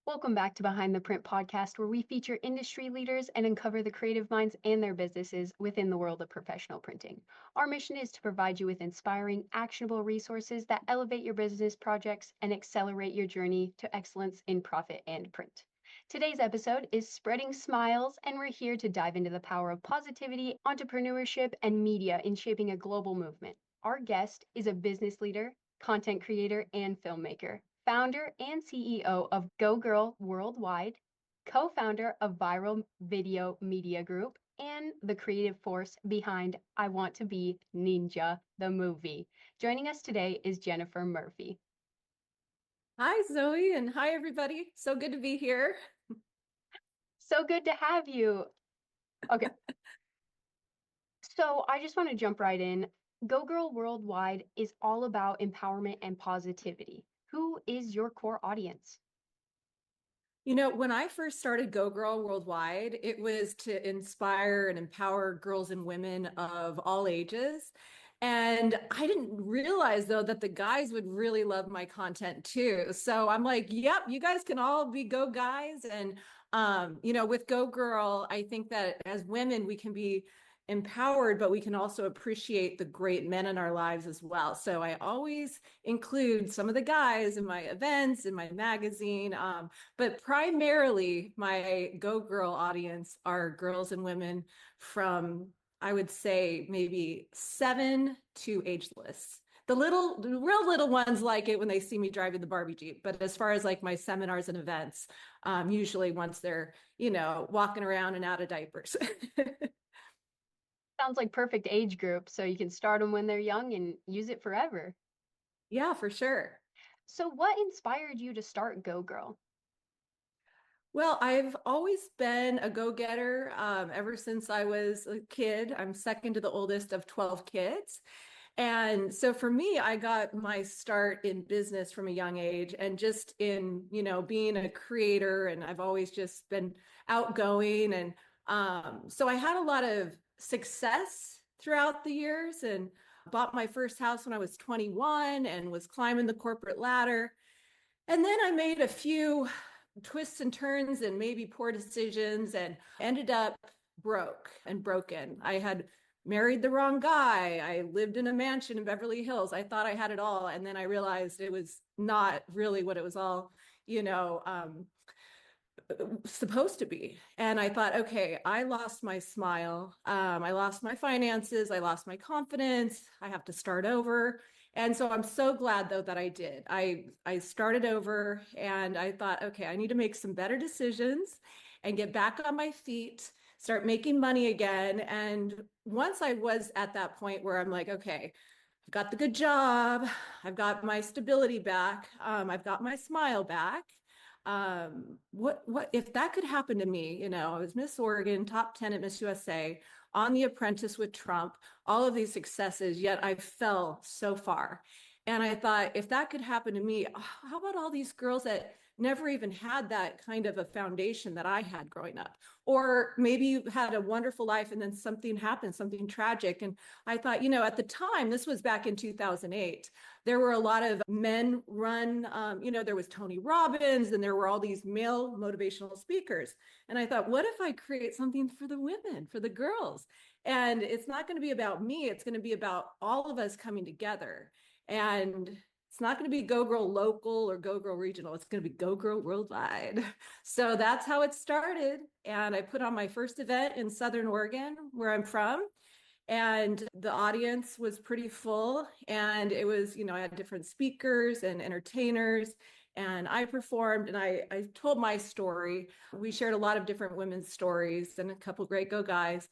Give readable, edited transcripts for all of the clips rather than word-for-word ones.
Welcome back to Behind the Print podcast, where we feature industry leaders and uncover the creative minds and their businesses within the world of professional printing. Our mission is to provide you with inspiring, actionable resources that elevate your business projects and accelerate your journey to excellence in profit and print. Today's episode is Spreading Smiles, and we're here to dive into the power of positivity, entrepreneurship, and media in shaping a global movement. Our guest is a business leader, content creator, and filmmaker, founder and CEO of GoGirl Worldwide, co-founder of Viral Video Media Group, and the creative force behind I Want to Be Ninja, the movie. Joining us today is Jennifer Murphy. Hi, Zoe, and hi, everybody. So good to be here. So good to have you. Okay, so I just want to jump right in. GoGirl Worldwide is all about empowerment and positivity. Who is your core audience? When I first started Go Girl Worldwide, it was to inspire and empower girls and women of all ages. And I didn't realize, though, that the guys would really love my content too. So I'm like, yep, you guys can all be Go Guys. And, with Go Girl, I think that as women, we can be empowered, but we can also appreciate the great men in our lives as well. So I always include some of the guys in my events, in my magazine. But primarily, my Go Girl audience are girls and women from, I would say, maybe 7 to ageless. The real little ones like it when they see me driving the Barbie Jeep. But as far as like my seminars and events, usually once they're, walking around and out of diapers. Sounds like perfect age group, so you can start them when they're young and use it forever. Yeah, for sure. So what inspired you to start GoGirl? Well, I've always been a go-getter ever since I was a kid. I'm second to the oldest of 12 kids. And so for me, I got my start in business from a young age and just in, being a creator. And I've always just been outgoing. And so I had a lot of success throughout the years and bought my first house when I was 21 and was climbing the corporate ladder. And then I made a few twists and turns and maybe poor decisions and ended up broke and broken. I had married the wrong guy. I lived in a mansion in Beverly Hills. I thought I had it all. And then I realized it was not really what it was all, you know, um, supposed to be. And I thought, okay, I lost my smile. I lost my finances. I lost my confidence. I have to start over. And so I'm so glad though that I did. I started over and I thought, okay, I need to make some better decisions and get back on my feet, start making money again. And once I was at that point where I'm like, okay, I've got the good job, I've got my stability back, I've got my smile back. What if that could happen to me? I was Miss Oregon, top 10 at Miss USA, on The Apprentice with Trump, all of these successes, yet I fell so far. And I thought, if that could happen to me, how about all these girls that never even had that kind of a foundation that I had growing up? Or maybe you had a wonderful life and then something happened, something tragic. And I thought, at the time, this was back in 2008, there were a lot of men run, there was Tony Robbins and there were all these male motivational speakers. And I thought, what if I create something for the women, for the girls? And it's not going to be about me. It's going to be about all of us coming together. And it's not going to be Go Girl local or Go Girl regional. It's going to be Go Girl worldwide. So that's how it started. And I put on my first event in Southern Oregon, where I'm from. And the audience was pretty full. And it was, I had different speakers and entertainers. And I performed and I told my story. We shared a lot of different women's stories and a couple great Go guys.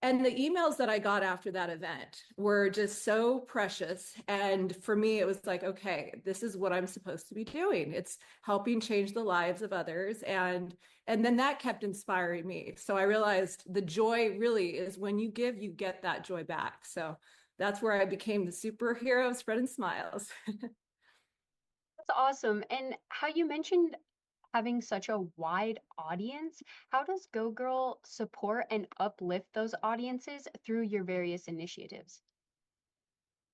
And the emails that I got after that event were just so precious. And for me, it was like, okay, this is what I'm supposed to be doing. It's helping change the lives of others. And then that kept inspiring me. So I realized the joy really is when you give, you get that joy back. So that's where I became the superhero of spreading smiles. That's awesome. And how you mentioned having such a wide audience, how does GoGirl support and uplift those audiences through your various initiatives?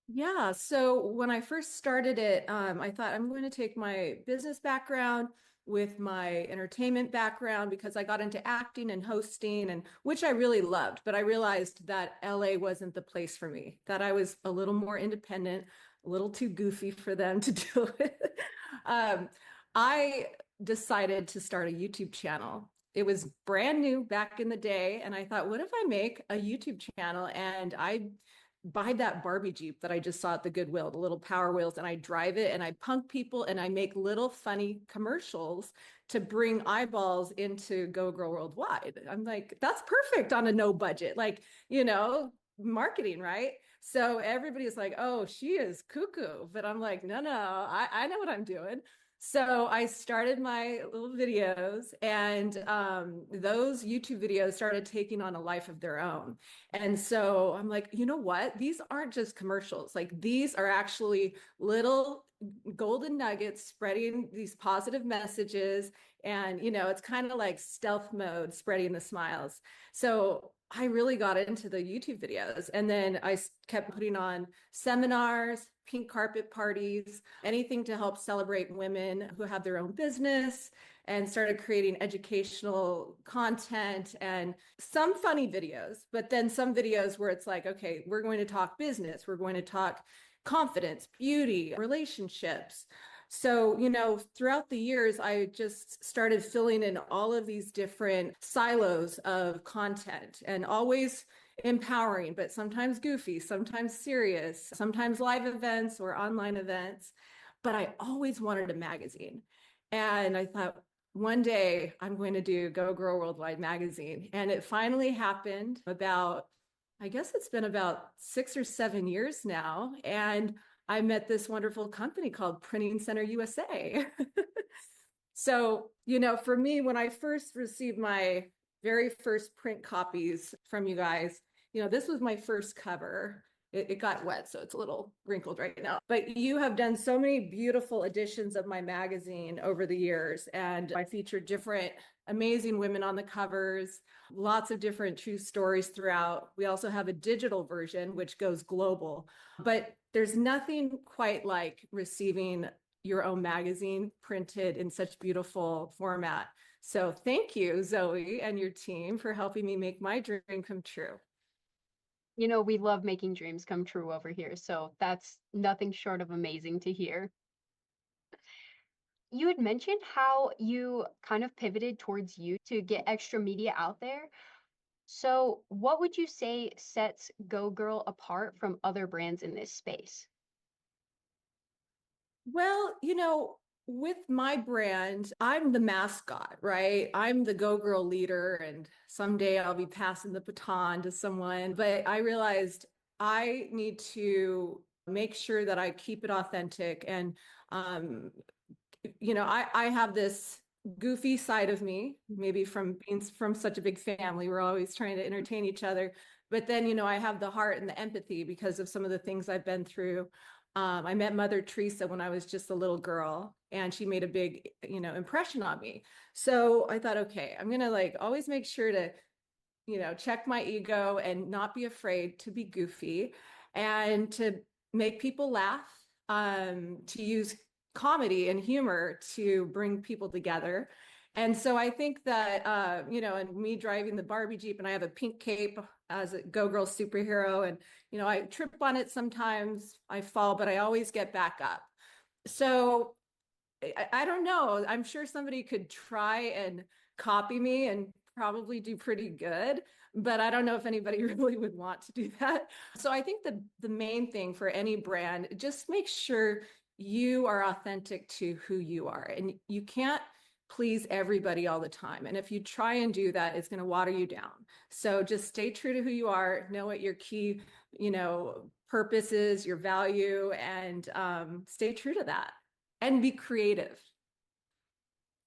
Yeah. So when I first started it, I thought I'm going to take my business background, with my entertainment background because I got into acting and hosting, and which I really loved. But I realized that LA wasn't the place for me, that I was a little more independent, a little too goofy for them to deal with. Um, I decided to start a YouTube channel. It was brand new back in the day. And I thought, what if I make a YouTube channel and I buy that Barbie Jeep that I just saw at the Goodwill, the little Power Wheels, and I drive it and I punk people and I make little funny commercials to bring eyeballs into GoGirl Worldwide. I'm like, that's perfect on a no budget, like, marketing, right? So everybody's like, oh, she is cuckoo. But I'm like, no, I know what I'm doing. So I started my little videos, and those YouTube videos started taking on a life of their own. And so I'm like, you know what? These aren't just commercials. Like, these are actually little golden nuggets spreading these positive messages. And, it's kind of like stealth mode, spreading the smiles. So I really got into the YouTube videos. And then I kept putting on seminars, pink carpet parties, anything to help celebrate women who have their own business, and started creating educational content and some funny videos, but then some videos where it's like, okay, we're going to talk business, we're going to talk confidence, beauty, relationships. So, throughout the years, I just started filling in all of these different silos of content, and always empowering, but sometimes goofy, sometimes serious, sometimes live events or online events. But I always wanted a magazine. And I thought, one day I'm going to do GoGirl Worldwide magazine. And it finally happened about, I guess it's been about 6 or 7 years now. And I met this wonderful company called Printing Center USA. So, for me, when I first received my very first print copies from you guys, this was my first cover. It got wet, so it's a little wrinkled right now. But you have done so many beautiful editions of my magazine over the years, and I featured different amazing women on the covers, lots of different true stories throughout. We also have a digital version, which goes global. But there's nothing quite like receiving your own magazine printed in such beautiful format. So thank you, Zoe, and your team for helping me make my dream come true. We love making dreams come true over here, so that's nothing short of amazing to hear. You had mentioned how you kind of pivoted towards you to get extra media out there. So, what would you say sets Go Girl apart from other brands in this space? Well, with my brand, I'm the mascot, right? I'm the Go Girl leader, and someday I'll be passing the baton to someone. But I realized I need to make sure that I keep it authentic. And, I have this goofy side of me, maybe from being from such a big family. We're always trying to entertain each other. But then, I have the heart and the empathy because of some of the things I've been through. I met Mother Teresa when I was just a little girl, and she made a big, impression on me. So I thought, okay, I'm gonna like always make sure to, check my ego and not be afraid to be goofy and to make people laugh, to use comedy and humor to bring people together. And so I think that, and me driving the Barbie Jeep, and I have a pink cape as a Go Girl superhero. And, I trip on it sometimes, I fall, but I always get back up. So I don't know. I'm sure somebody could try and copy me and probably do pretty good, but I don't know if anybody really would want to do that. So I think the main thing for any brand, just make sure you are authentic to who you are, and you can't please everybody all the time. And if you try and do that, it's going to water you down. So just stay true to who you are, know what your key, purpose is, your value, and stay true to that and be creative.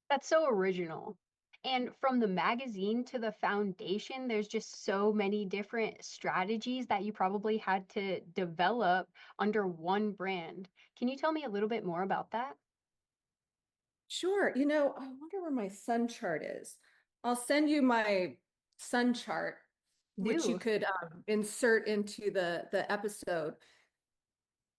That's so original. And from the magazine to the foundation, there's just so many different strategies that you probably had to develop under one brand. Can you tell me a little bit more about that? Sure. I wonder where my sun chart is. I'll send you my sun chart, which you Do. could insert into the episode,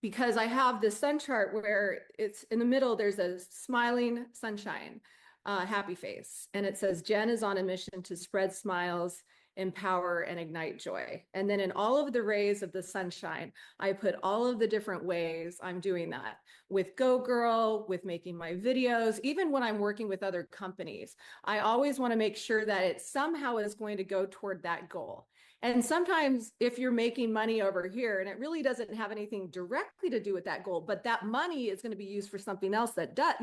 because I have the sun chart where it's in the middle, there's a smiling sunshine. happy face. And it says, Jen is on a mission to spread smiles, empower, and ignite joy. And then in all of the rays of the sunshine, I put all of the different ways I'm doing that with GoGirl, with making my videos, even when I'm working with other companies. I always want to make sure that it somehow is going to go toward that goal. And sometimes if you're making money over here and it really doesn't have anything directly to do with that goal, but that money is going to be used for something else that does,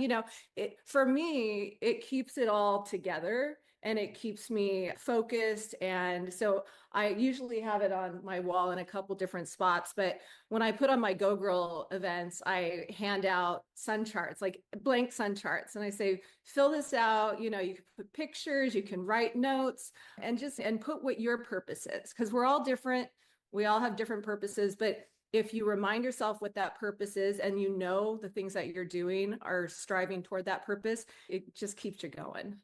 for me, it keeps it all together and it keeps me focused. And so I usually have it on my wall in a couple different spots. But when I put on my Go Girl events, I hand out sun charts, like blank sun charts. And I say, fill this out. You can put pictures, you can write notes, and put what your purpose is. Because we're all different. We all have different purposes. But if you remind yourself what that purpose is and the things that you're doing are striving toward that purpose, it just keeps you going.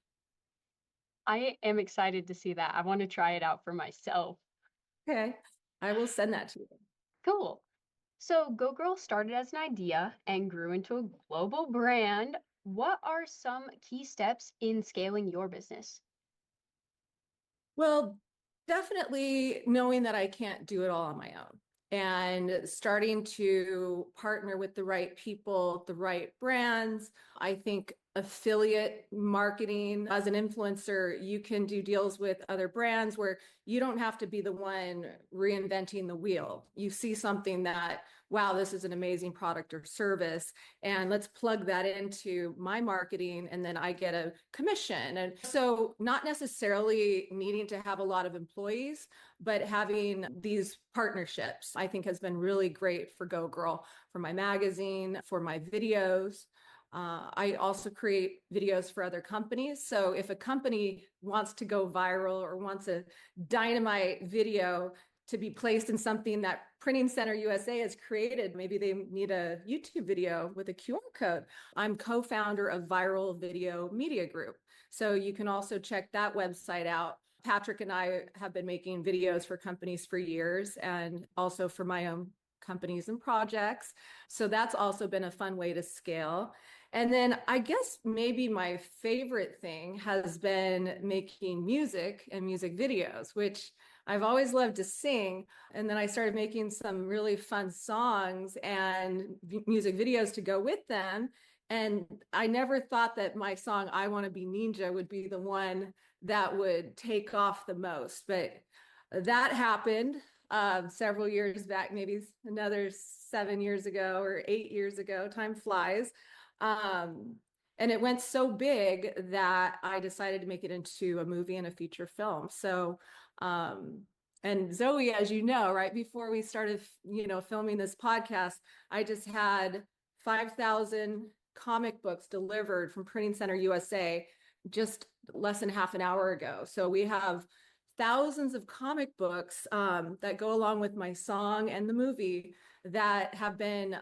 I am excited to see that. I want to try it out for myself. Okay, I will send that to you. Cool. So GoGirl started as an idea and grew into a global brand. What are some key steps in scaling your business? Well, definitely knowing that I can't do it all on my own and starting to partner with the right people, the right brands. I think affiliate marketing as an influencer, you can do deals with other brands where you don't have to be the one reinventing the wheel. You see something that, wow, this is an amazing product or service, and let's plug that into my marketing, and then I get a commission. And so not necessarily needing to have a lot of employees, but having these partnerships, I think has been really great for GoGirl, for my magazine, for my videos. I also create videos for other companies. So if a company wants to go viral or wants a dynamite video to be placed in something that Printing Center USA has created, maybe they need a YouTube video with a QR code. I'm co-founder of Viral Video Media Group. So you can also check that website out. Patrick and I have been making videos for companies for years and also for my own companies and projects. So that's also been a fun way to scale. And then I guess maybe my favorite thing has been making music and music videos, which I've always loved to sing. And then I started making some really fun songs and music videos to go with them. And I never thought that my song, I Want to Be Ninja, would be the one that would take off the most. But that happened several years back, maybe another 7 years ago or 8 years ago. Time flies. And it went so big that I decided to make it into a movie and a feature film. So, and Zoe, as you know, right before we started, filming this podcast, I just had 5,000 comic books delivered from Printing Center USA just less than half an hour ago. So we have thousands of comic books that go along with my song and the movie that have been,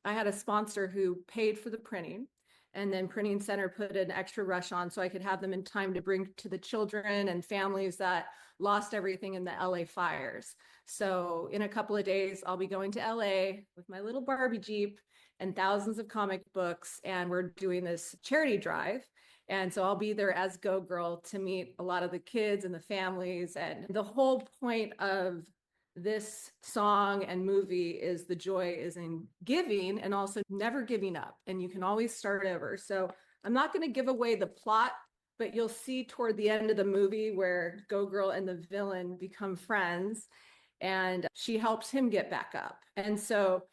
I had a sponsor who paid for the printing, and then Printing Center put an extra rush on so I could have them in time to bring to the children and families that lost everything in the LA fires. So in a couple of days, I'll be going to LA with my little Barbie Jeep and thousands of comic books, and we're doing this charity drive. And so I'll be there as GoGirl to meet a lot of the kids and the families. And the whole point of this song and movie is the joy is in giving and also never giving up. And you can always start over. So I'm not going to give away the plot, but you'll see toward the end of the movie where GoGirl and the villain become friends and she helps him get back up. And so,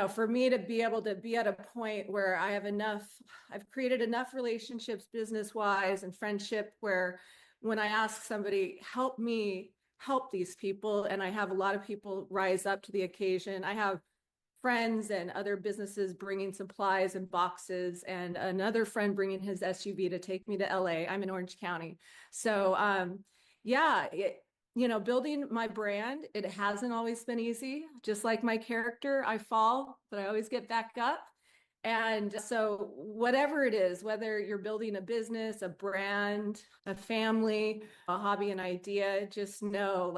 for me to be able to be at a point where I've created enough relationships business-wise and friendship where when I ask somebody, help me help these people, and I have a lot of people rise up to the occasion. I have friends and other businesses bringing supplies and boxes, and another friend bringing his SUV to take me to LA. I'm in Orange County. So, building my brand, it hasn't always been easy. Just like my character, I fall, but I always get back up. And so whatever it is, whether you're building a business, a brand, a family, a hobby, an idea, just know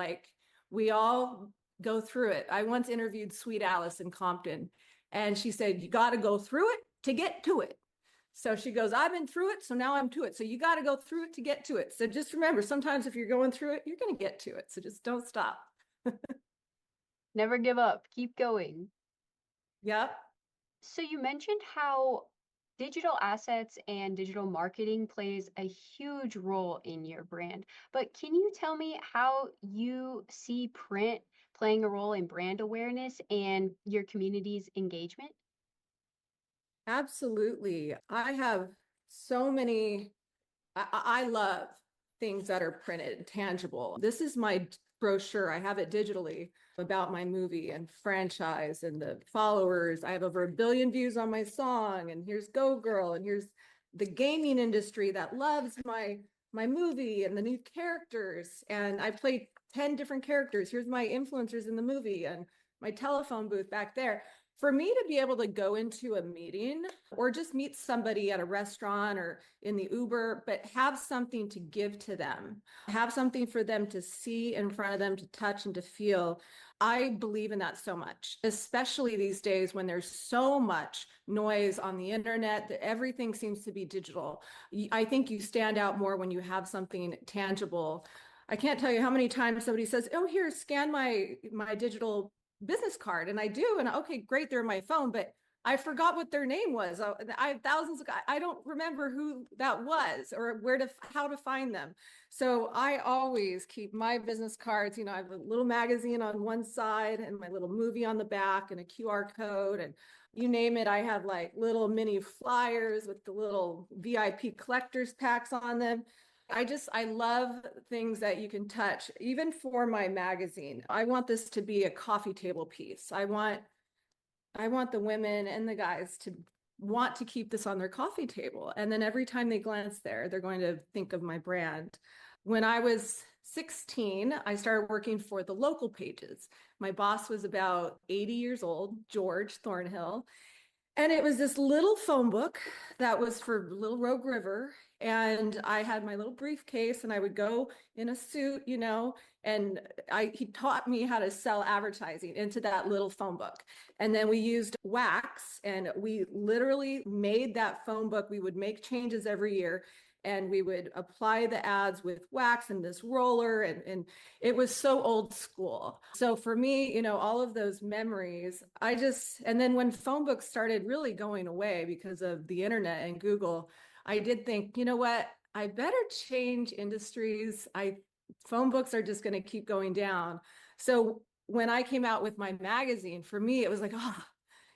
we all go through it. I once interviewed Sweet Alice in Compton, and she said, you got to go through it to get to it. So she goes, I've been through it, so now I'm to it. So you got to go through it to get to it. So just remember, sometimes if you're going through it, you're going to get to it. So just don't stop. Never give up, keep going. Yep. So you mentioned how digital assets and digital marketing plays a huge role in your brand. But can you tell me how you see print playing a role in brand awareness and your community's engagement? Absolutely. I have so many, I love things that are printed, tangible. This is my brochure. I have it digitally about my movie and franchise and the followers. I have over 1 billion views on my song, and here's GoGirl, and here's the gaming industry that loves my movie and the new characters. And I played 10 different characters. Here's my influencers in the movie and my telephone booth back there. For me to be able to go into a meeting or just meet somebody at a restaurant or in the Uber, but have something to give to them, have something for them to see in front of them, to touch and to feel. I believe in that so much, especially these days when there's so much noise on the internet that everything seems to be digital. I think you stand out more when you have something tangible. I can't tell you how many times somebody says, "Oh, here, scan my digital business card," and I do, and okay, great, they're in my phone, but I forgot what their name was. I have thousands of, I don't remember who that was or how to find them. So I always keep my business cards. I have a little magazine on one side and my little movie on the back and a QR code, and you name it. I have like little mini flyers with the little VIP collectors packs on them. I love things that you can touch, even for my magazine. I want this to be a coffee table piece. I want the women and the guys to want to keep this on their coffee table. And then every time they glance there, they're going to think of my brand. When I was 16, I started working for the local pages. My boss was about 80 years old, George Thornhill. And it was this little phone book that was for Little Rogue River. And I had my little briefcase and I would go in a suit, and he taught me how to sell advertising into that little phone book. And then we used wax and we literally made that phone book. We would make changes every year and we would apply the ads with wax and this roller, and it was so old school. So for me, all of those memories, and then when phone books started really going away because of the internet and Google, I did think, you know what, I better change industries. Phone books are just going to keep going down. So when I came out with my magazine, for me, it was like,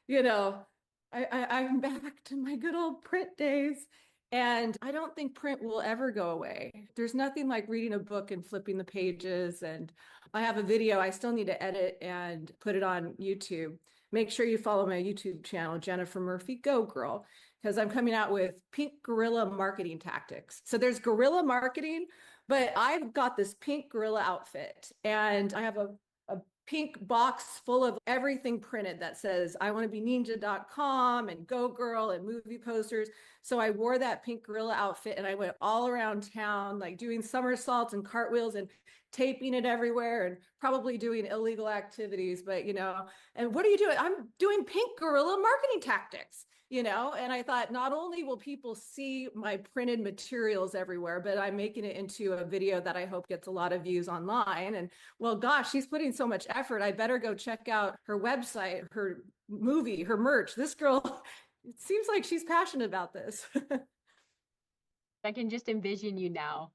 you know, I'm back to my good old print days. And I don't think print will ever go away. There's nothing like reading a book and flipping the pages. And I have a video I still need to edit and put it on YouTube. Make sure you follow my YouTube channel, Jennifer Murphy GoGirl, because I'm coming out with pink guerrilla marketing tactics. So there's guerrilla marketing, but I've got this pink guerrilla outfit and I have a pink box full of everything printed that says I want to be ninja.com and go girl and movie posters. So I wore that pink gorilla outfit and I went all around town, like doing somersaults and cartwheels and taping it everywhere and probably doing illegal activities. But, and what are you doing? I'm doing pink gorilla marketing tactics. And I thought not only will people see my printed materials everywhere, but I'm making it into a video that I hope gets a lot of views online. And well, gosh, she's putting so much effort. I better go check out her website, her movie, her merch. This girl, it seems like she's passionate about this. I can just envision you now.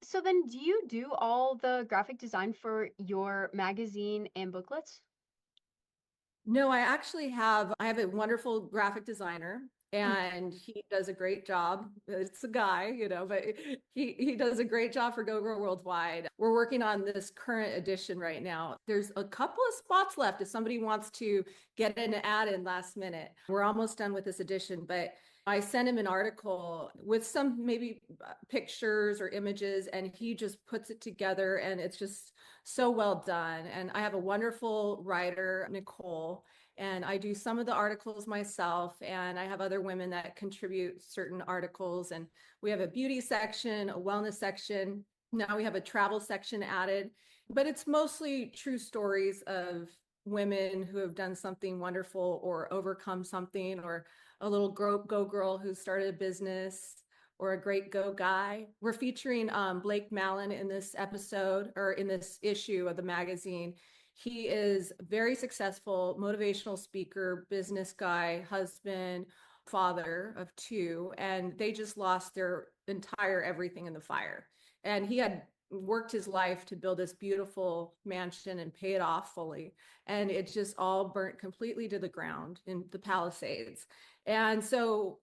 So then, do you do all the graphic design for your magazine and booklets? No, I have a wonderful graphic designer and he does a great job. It's a guy, but he does a great job for GoGirl Worldwide. We're working on this current edition right now. There's a couple of spots left if somebody wants to get an ad in last minute. We're almost done with this edition, but I sent him an article with some maybe pictures or images, and he just puts it together, and it's just so well done. And I have a wonderful writer, Nicole, and I do some of the articles myself, and I have other women that contribute certain articles. And we have a beauty section, a wellness section. Now we have a travel section added, but it's mostly true stories of women who have done something wonderful or overcome something or a little go girl who started a business or a great go guy. We're featuring Blake Mallon in this episode or in this issue of the magazine. He is a very successful motivational speaker, business guy, husband, father of two, and they just lost their entire everything in the fire. And he had worked his life to build this beautiful mansion and pay it off fully. And it just all burnt completely to the ground in the Palisades. And so,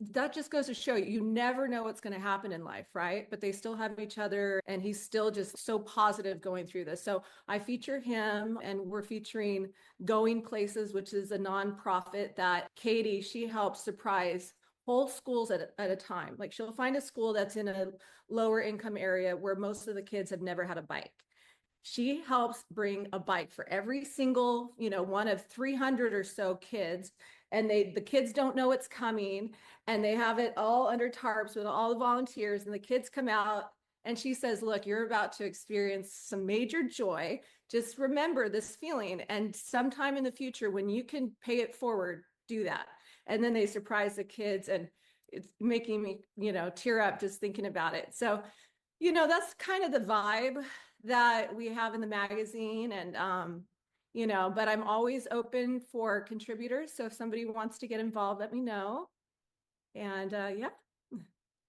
that just goes to show you never know what's going to happen in life, right? But they still have each other, and he's still just so positive going through this. So I feature him, and we're featuring Going Places, which is a nonprofit that Katie, she helps surprise whole schools at a time. Like she'll find a school that's in a lower income area where most of the kids have never had a bike. She helps bring a bike for every single, one of 300 or so kids. And the kids don't know it's coming, and they have it all under tarps with all the volunteers, and the kids come out, and she says, look, you're about to experience some major joy. Just remember this feeling. And sometime in the future, when you can pay it forward, do that. And then they surprise the kids, and it's making me, tear up just thinking about it. So, that's kind of the vibe that we have in the magazine. And, but I'm always open for contributors. So if somebody wants to get involved, let me know. And yeah.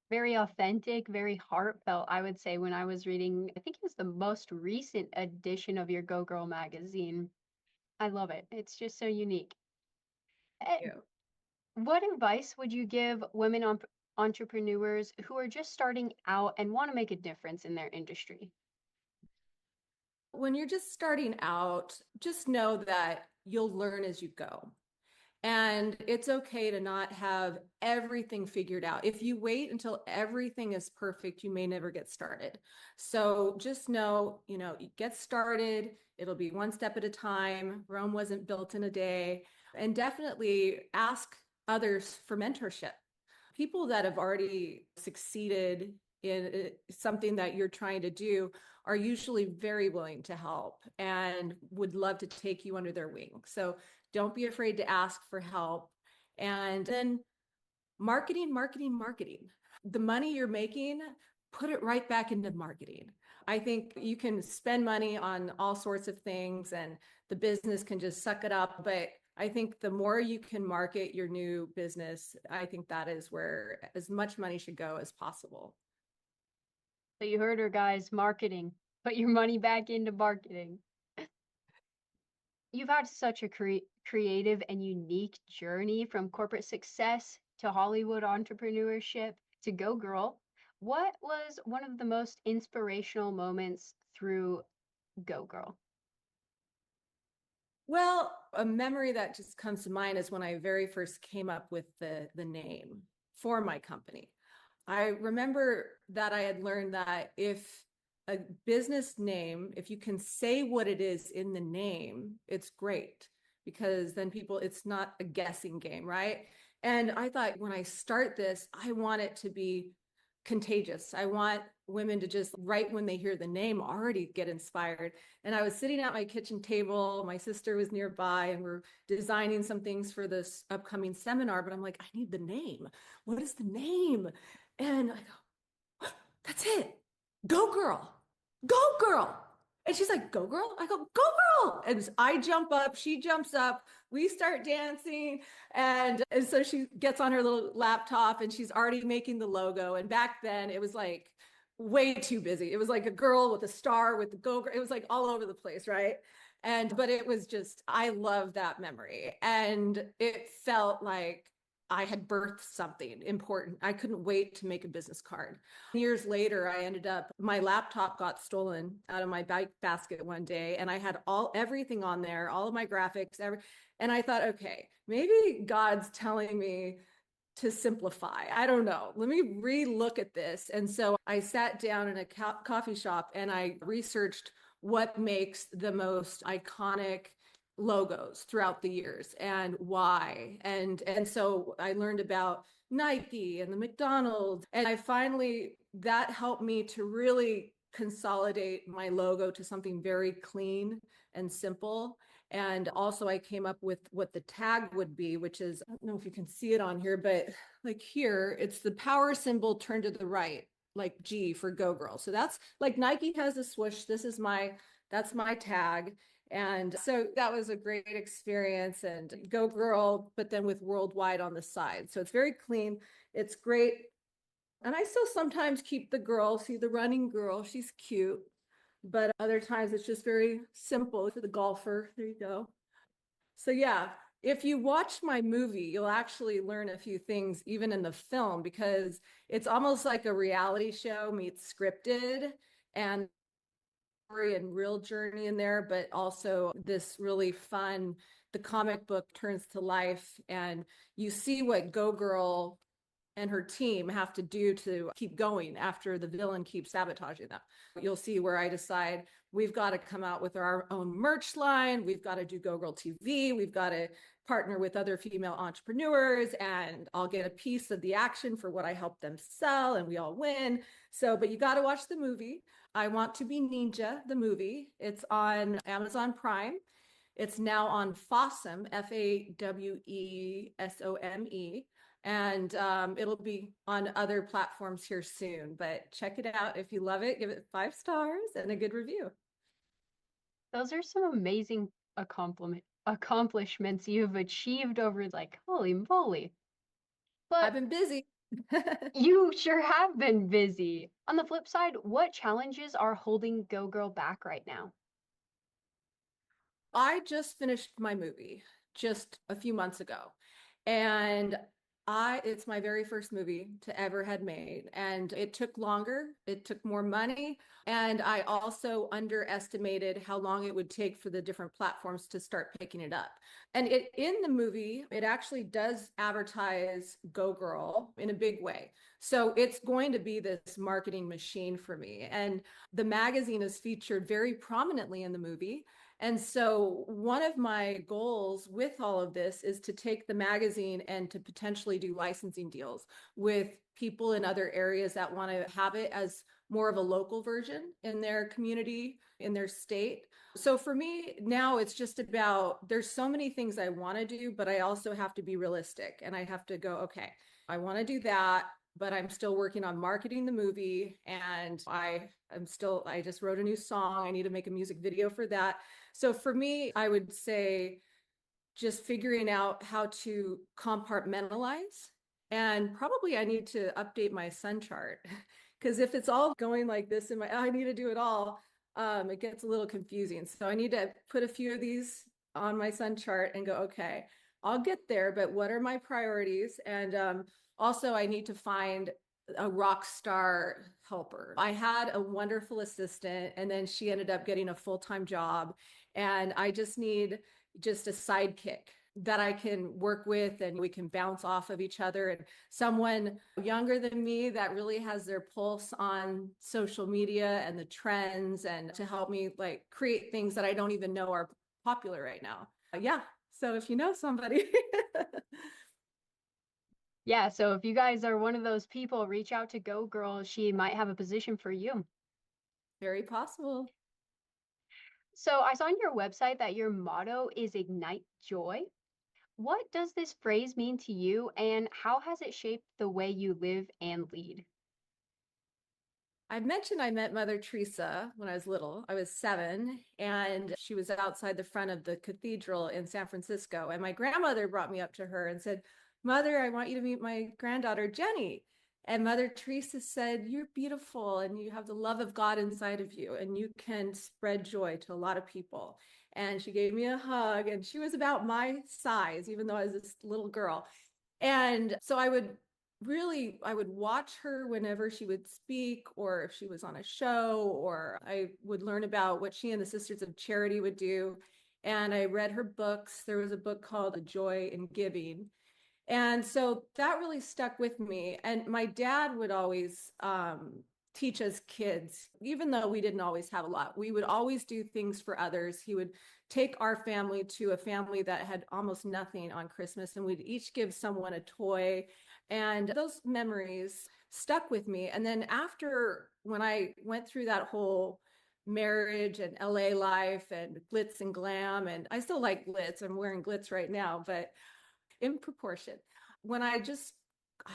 Very authentic, very heartfelt, I would say, when I was reading, I think it was the most recent edition of your Go Girl magazine. I love it. It's just so unique. Thank Eh, you. What advice would you give women entrepreneurs who are just starting out and want to make a difference in their industry? When you're just starting out, just know that you'll learn as you go. And it's okay to not have everything figured out. If you wait until everything is perfect, you may never get started. So just know, get started. It'll be one step at a time. Rome wasn't built in a day. And definitely ask others for mentorship. People that have already succeeded in something that you're trying to do are usually very willing to help and would love to take you under their wing. So don't be afraid to ask for help. And then marketing, marketing, marketing. The money you're making, put it right back into marketing. I think you can spend money on all sorts of things and the business can just suck it up. But I think the more you can market your new business, I think that is where as much money should go as possible. So you heard her, guys, marketing. Put your money back into marketing. You've had such a creative and unique journey from corporate success to Hollywood entrepreneurship to Go Girl. What was one of the most inspirational moments through Go Girl? Well, a memory that just comes to mind is when I very first came up with the name for my company. I remember that I had learned that if a business name, if you can say what it is in the name, it's great because then it's not a guessing game, right? And I thought when I start this, I want it to be contagious. I want women to just right when they hear the name already get inspired. And I was sitting at my kitchen table, my sister was nearby, and we're designing some things for this upcoming seminar, but I'm like, I need the name. What is the name? And I go, that's it. Go girl. Go girl. And she's like, go girl? I go, go girl. And I jump up, she jumps up, we start dancing. And so she gets on her little laptop and she's already making the logo. And back then it was like way too busy. It was like a girl with a star with the go girl. It was like all over the place, right? But it was just, I love that memory. And it felt like I had birthed something important. I couldn't wait to make a business card. Years later, I ended up, my laptop got stolen out of my bike basket one day, and I had everything on there, all of my graphics, and I thought, okay, maybe God's telling me to simplify. I don't know. Let me re-look at this. And so I sat down in a coffee shop and I researched what makes the most iconic logos throughout the years and why. And so I learned about Nike and the McDonald's. And I finally, that helped me to really consolidate my logo to something very clean and simple. And also I came up with what the tag would be, which is, I don't know if you can see it on here, but like here, it's the power symbol turned to the right, like G for Go Girl. So that's like Nike has a swoosh. That's my tag. And so that was a great experience, and Go Girl, but then with worldwide on the side. So it's very clean. It's great. And I still sometimes keep the girl, see the running girl, she's cute. But other times it's just very simple for the golfer. There you go. So yeah, if you watch my movie, you'll actually learn a few things even in the film, because it's almost like a reality show meets scripted, and story and real journey in there, but also this really fun, the comic book turns to life, and you see what Go Girl and her team have to do to keep going after the villain keeps sabotaging them. You'll see where I decide we've got to come out with our own merch line. We've got to do Go Girl TV. We've got to partner with other female entrepreneurs, and I'll get a piece of the action for what I help them sell, and we all win. So, but you got to watch the movie. I Want to Be Ninja, the movie. It's on Amazon Prime. It's now on Fawsome, FAWESOME, and it'll be on other platforms here soon. But check it out. If you love it, give it 5 stars and a good review. Those are some amazing accomplishments you've achieved over like, holy moly. I've But been busy. you sure have been busy. On the flip side, what challenges are holding Go Girl back right now? I just finished my movie just a few months ago. And it's my very first movie to ever had made. And it took longer, it took more money. And I also underestimated how long it would take for the different platforms to start picking it up. And in the movie, it actually does advertise Go Girl in a big way. So it's going to be this marketing machine for me. And the magazine is featured very prominently in the movie. And so one of my goals with all of this is to take the magazine and to potentially do licensing deals with people in other areas that want to have it as more of a local version in their community, in their state. So for me now, it's just about, there's so many things I want to do, but I also have to be realistic, and I have to go, okay, I want to do that, but I'm still working on marketing the movie, and I just wrote a new song. I need to make a music video for that. So for me, I would say just figuring out how to compartmentalize. And probably I need to update my sun chart, because if it's all going like this in my, I need to do it all, it gets a little confusing. So I need to put a few of these on my sun chart and go, okay, I'll get there, but what are my priorities? And also I need to find a rock star helper. I had a wonderful assistant, and then she ended up getting a full-time job, and I just need just a sidekick that I can work with, and we can bounce off of each other, and someone younger than me that really has their pulse on social media and the trends, and to help me like create things that I don't even know are popular right now. Yeah. So if you know somebody. Yeah, so if you guys are one of those people, reach out to Go Girl. She might have a position for you. Very possible. So I saw on your website that your motto is Ignite Joy. What does this phrase mean to you, and how has it shaped the way you live and lead? I mentioned I met Mother Teresa when I was little. I was 7, and she was outside the front of the cathedral in San Francisco. And my grandmother brought me up to her and said, Mother, I want you to meet my granddaughter, Jenny. And Mother Teresa said, You're beautiful, and you have the love of God inside of you, and you can spread joy to a lot of people. And she gave me a hug, and she was about my size, even though I was this little girl. And so I would watch her whenever she would speak, or if she was on a show, or I would learn about what she and the Sisters of Charity would do. And I read her books. There was a book called The Joy in Giving. And so that really stuck with me. And my dad would always teach us kids, even though we didn't always have a lot, we would always do things for others. He would take our family to a family that had almost nothing on Christmas, and we'd each give someone a toy. And those memories stuck with me. And then after, when I went through that whole marriage and LA life and glitz and glam. And I still like glitz. I'm wearing glitz right now, but in proportion. When I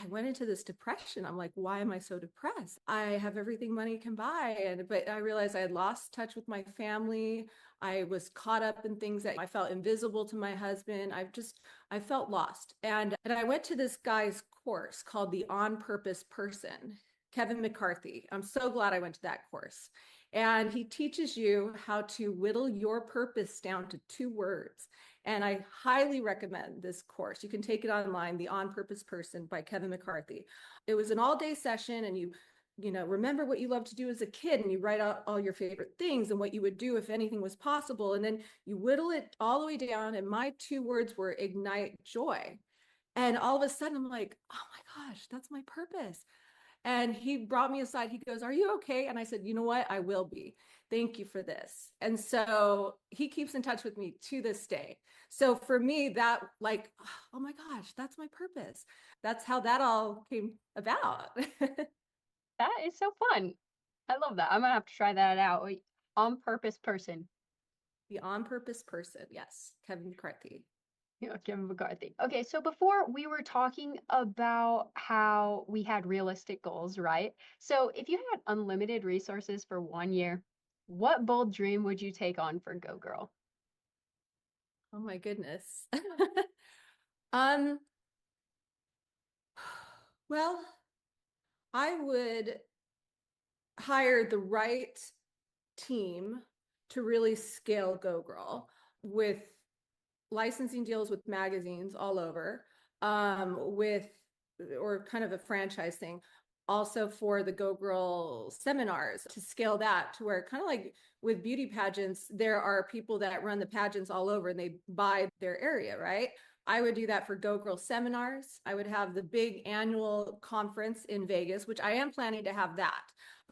went into this depression. I'm like, why am I so depressed? I have everything money can buy. But I realized I had lost touch with my family. I was caught up in things that I felt invisible to my husband. I felt lost. And I went to this guy's course called the On Purpose Person, Kevin McCarthy. I'm so glad I went to that course. And he teaches you how to whittle your purpose down to 2 words. And I highly recommend this course. You can take it online, The On Purpose Person by Kevin McCarthy. It was an all-day session, and remember what you loved to do as a kid, and you write out all your favorite things and what you would do if anything was possible. And then you whittle it all the way down. And my 2 words were ignite joy. And all of a sudden, I'm like, oh my gosh, that's my purpose. And he brought me aside. He goes, are you okay? And I said, you know what? I will be. Thank you for this. And so he keeps in touch with me to this day. So for me, that like, oh my gosh, that's my purpose. That's how that all came about. That is so fun. I love that. I'm gonna have to try that out. Wait, on purpose person. The On Purpose Person. Yes. Kevin McCarthy. Kevin McCarthy. Okay, so before we were talking about how we had realistic goals, right? So if you had unlimited resources for 1 year, what bold dream would you take on for Go Girl? Oh my goodness. um, well, I would hire the right team to really scale GoGirl with licensing deals with magazines all over, with or kind of a franchise thing. Also for the GoGirl seminars to scale that to where kind of like with beauty pageants, there are people that run the pageants all over and they buy their area, right? I would do that for GoGirl seminars. I would have the big annual conference in Vegas, which I am planning to have that.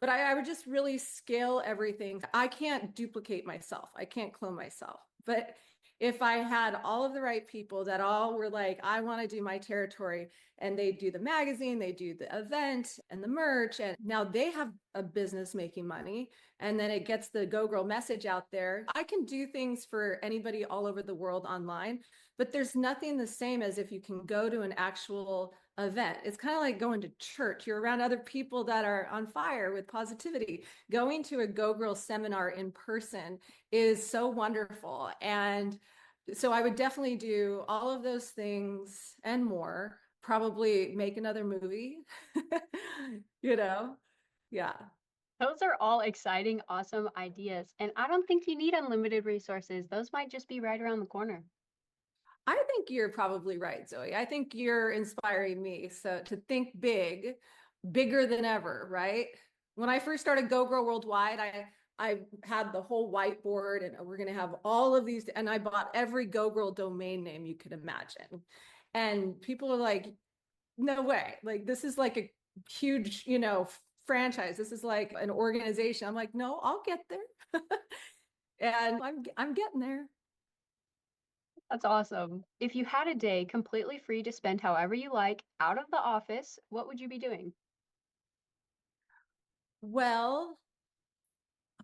But I would just really scale everything. I can't duplicate myself. I can't clone myself. But if I had all of the right people that all were like, I want to do my territory, and they do the magazine, they do the event and the merch, and now they have a business making money, and then it gets the Go Girl message out there. I can do things for anybody all over the world online, but there's nothing the same as if you can go to an actual event. It's kind of like going to church. You're around other people that are on fire with positivity. Going to a Go Girl seminar in person is so wonderful. And so I would definitely do all of those things and more, probably make another movie, you know? Yeah. Those are all exciting, awesome ideas. And I don't think you need unlimited resources. Those might just be right around the corner. I think you're probably right, Zoe. I think you're inspiring me. So to think big, bigger than ever, right? When I first started Go Girl Worldwide, I had the whole whiteboard and we're going to have all of these. And I bought every Go Girl domain name you could imagine. And people are like, no way. Like, this is like a huge, franchise. This is like an organization. I'm like, no, I'll get there. And I'm getting there. That's awesome. If you had a day completely free to spend however you like out of the office, what would you be doing? Well,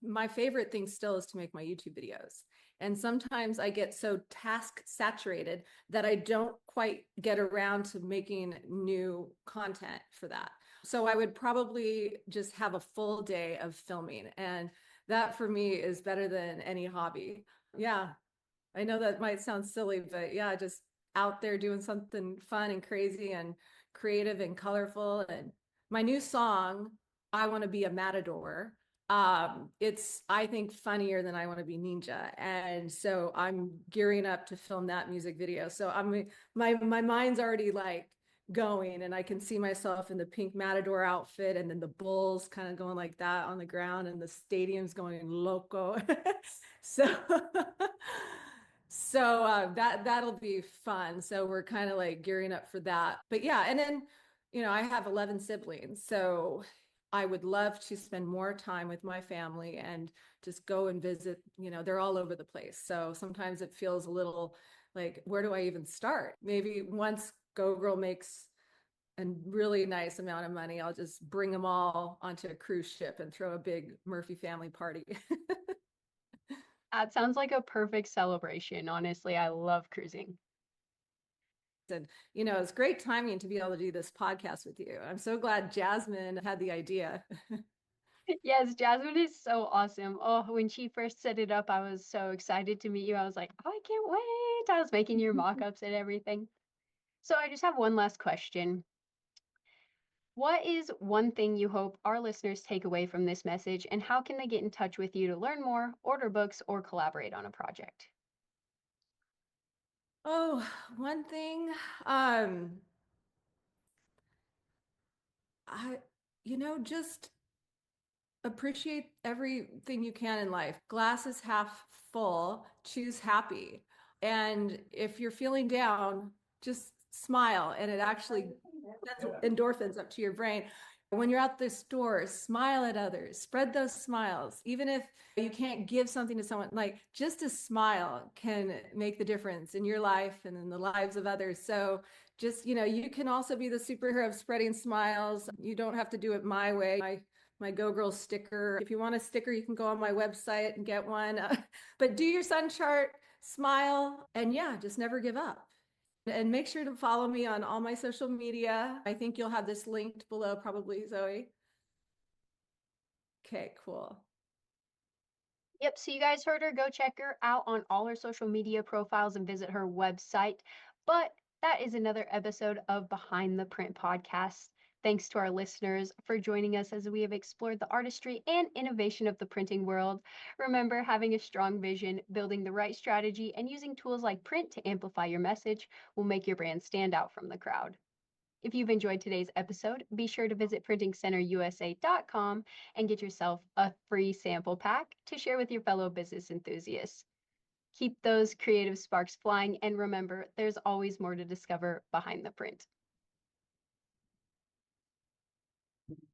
my favorite thing still is to make my YouTube videos. And sometimes I get so task saturated that I don't quite get around to making new content for that. So I would probably just have a full day of filming. And that for me is better than any hobby. Yeah, I know that might sound silly, but yeah, just out there doing something fun and crazy and creative and colorful. And my new song, I Want to Be a Matador, it's, I think, funnier than I Want to Be Ninja. And so I'm gearing up to film that music video. So my mind's already like going, and I can see myself in the pink matador outfit, and then the bulls kind of going like that on the ground, and the stadium's going loco. So that'll be fun. So we're kind of like gearing up for that. But yeah, and then I have 11 siblings, so I would love to spend more time with my family and just go and visit. They're all over the place. So sometimes it feels a little like, where do I even start? Maybe once Go Girl makes a really nice amount of money, I'll just bring them all onto a cruise ship and throw a big Murphy family party. That sounds like a perfect celebration. Honestly, I love cruising. And, it's great timing to be able to do this podcast with you. I'm so glad Jasmine had the idea. Yes, Jasmine is so awesome. Oh, when she first set it up, I was so excited to meet you. I was like, oh, I can't wait. I was making your mock-ups and everything. So I just have one last question. What is one thing you hope our listeners take away from this message, and how can they get in touch with you to learn more, order books, or collaborate on a project? Oh, one thing, um, I, just appreciate everything you can in life. Glass is half full, choose happy. And if you're feeling down, just smile and it actually sends endorphins up to your brain. When you're at the store, smile at others, spread those smiles. Even if you can't give something to someone, like just a smile can make the difference in your life and in the lives of others. So just, you can also be the superhero of spreading smiles. You don't have to do it my way. My GoGirl sticker. If you want a sticker, you can go on my website and get one. But do your sun chart, smile, and yeah, just never give up. And make sure to follow me on all my social media. I think you'll have this linked below, probably, Zoe. Okay, cool. Yep, so you guys heard her. Go check her out on all her social media profiles and visit her website. But that is another episode of Behind the Print podcast. Thanks to our listeners for joining us as we have explored the artistry and innovation of the printing world. Remember, having a strong vision, building the right strategy, and using tools like print to amplify your message will make your brand stand out from the crowd. If you've enjoyed today's episode, be sure to visit printingcenterusa.com and get yourself a free sample pack to share with your fellow business enthusiasts. Keep those creative sparks flying, and remember, there's always more to discover behind the print.